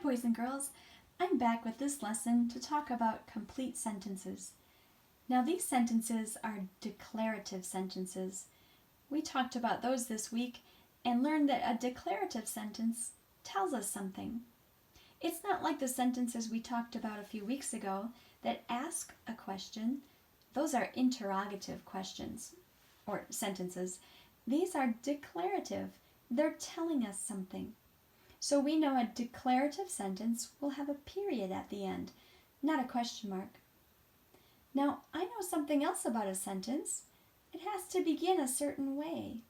boys and girls. I'm back with this lesson to talk about complete sentences. Now these sentences are declarative sentences. We talked about those this week and learned that a declarative sentence tells us something. It's not like the sentences we talked about a few weeks ago that ask a question. Those are interrogative questions or sentences. These are declarative. They're telling us something. So we know a declarative sentence will have a period at the end, not a question mark. Now, I know something else about a sentence. It has to begin a certain way.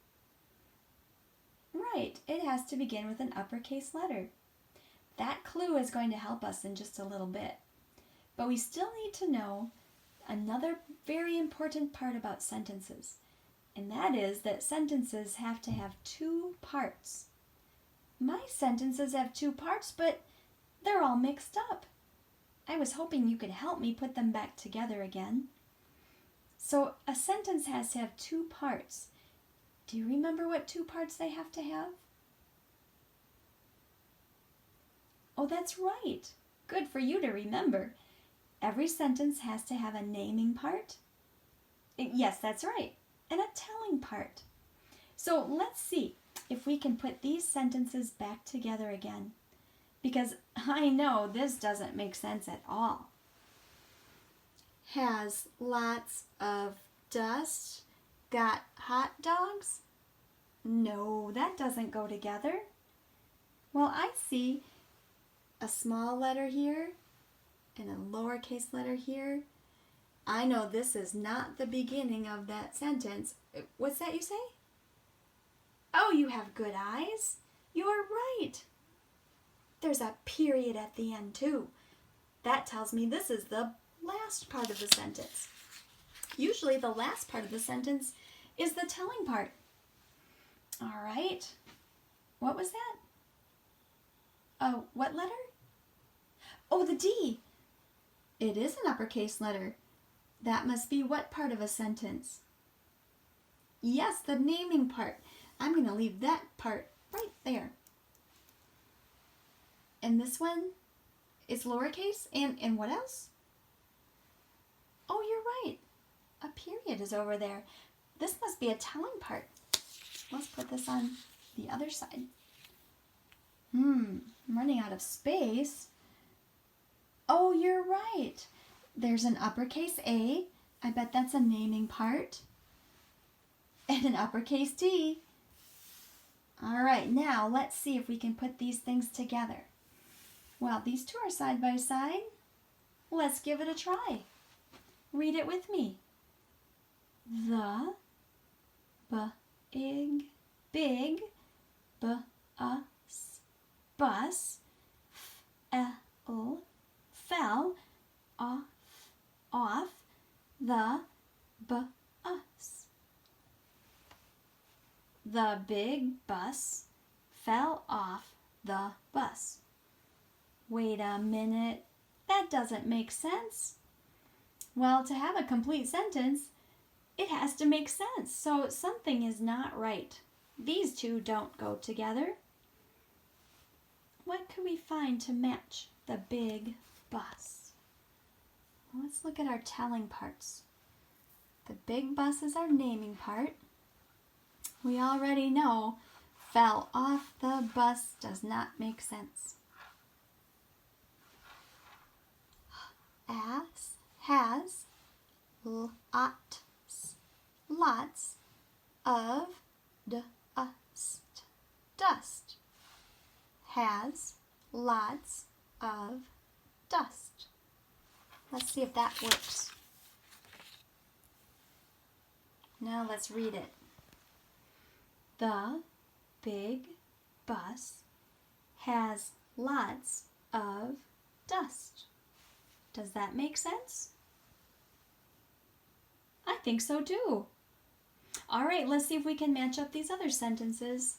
Right, it has to begin with an uppercase letter. That clue is going to help us in just a little bit. But we still need to know another very important part about sentences, and that is that sentences have to have two parts. My sentences have two parts, but they're all mixed up. I was hoping you could help me put them back together again. So a sentence has to have two parts. Do you remember what two parts they have to have? Oh, that's right. Good for you to remember. Every sentence has to have a naming part. Yes, that's right. And a telling part. So let's see if we can put these sentences back together again, because I know this doesn't make sense at all. Has lots of dust got hot dogs? No, that doesn't go together. Well, I see a small letter here and a lowercase letter here. I know this is not the beginning of that sentence. What's that you say? Oh, you have good eyes. You are right. There's a period at the end too. That tells me this is the last part of the sentence. Usually the last part of the sentence is the telling part. All right. What was that? Oh, what letter? Oh, the D. It is an uppercase letter. That must be what part of a sentence? Yes, the naming part. I'm going to leave that part right there. And this one is lowercase. And what else? Oh, you're right. A period is over there. This must be a telling part. Let's put this on the other side. I'm running out of space. Oh, you're right. There's an uppercase A. I bet that's a naming part. And an uppercase D. All right, now let's see if we can put these things together. Well, these two are side by side. Let's give it a try. Read it with me. The big bus fell off the bus. The big bus fell off the bus. Wait a minute, that doesn't make sense. Well, to have a complete sentence, it has to make sense, so something is not right. These two don't go together. What could we find to match the big bus? Let's look at our telling parts. The big bus is our naming part. We already know fell off the bus does not make sense. Has lots of dust. Has lots of dust. Let's see if that works. Now let's read it. The big bus has lots of dust. Does that make sense? I think so too. All right, let's see if we can match up these other sentences.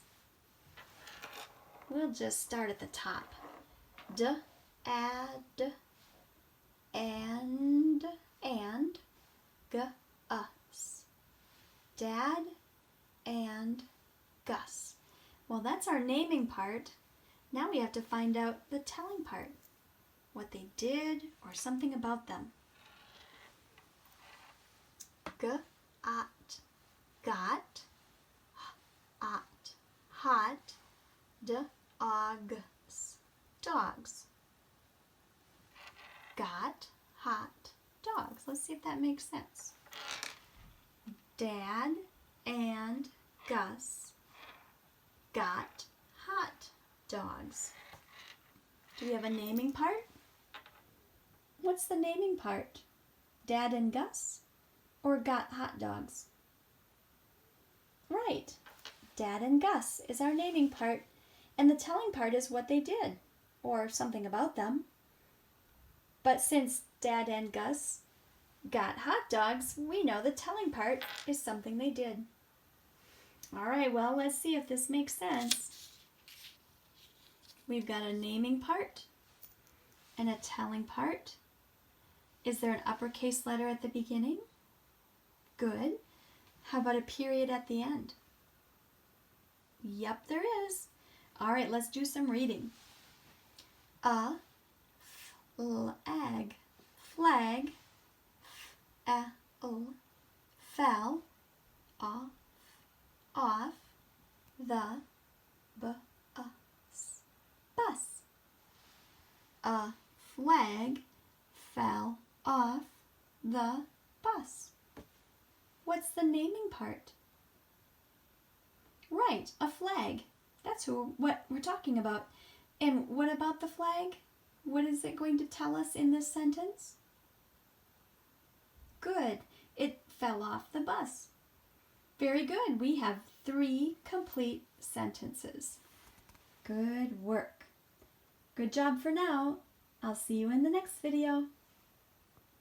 We'll just start at the top. Add, and, Gus. Dad and Gus. Well, that's our naming part. Now we have to find out the telling part, what they did or something about them. At, got, at, hot, dogs, dogs. Got, hot, dogs. Let's see if that makes sense. Dad and Gus got hot dogs. Do we have a naming part? What's the naming part? Dad and Gus or got hot dogs? Right. Dad and Gus is our naming part, and the telling part is what they did or something about them. But since Dad and Gus got hot dogs, we know the telling part is something they did. All right, well, let's see if this makes sense. We've got a naming part and a telling part. Is there an uppercase letter at the beginning? Good. How about a period at the end? Yep, there is. All right, let's do some reading. A flag, flag, fell, off, the bus. A flag fell off the bus. What's the naming part? Right, a flag. That's what we're talking about. And what about the flag? What is it going to tell us in this sentence? Good. It fell off the bus. Very good. We have 3 complete sentences. Good work. Good job for now. I'll see you in the next video.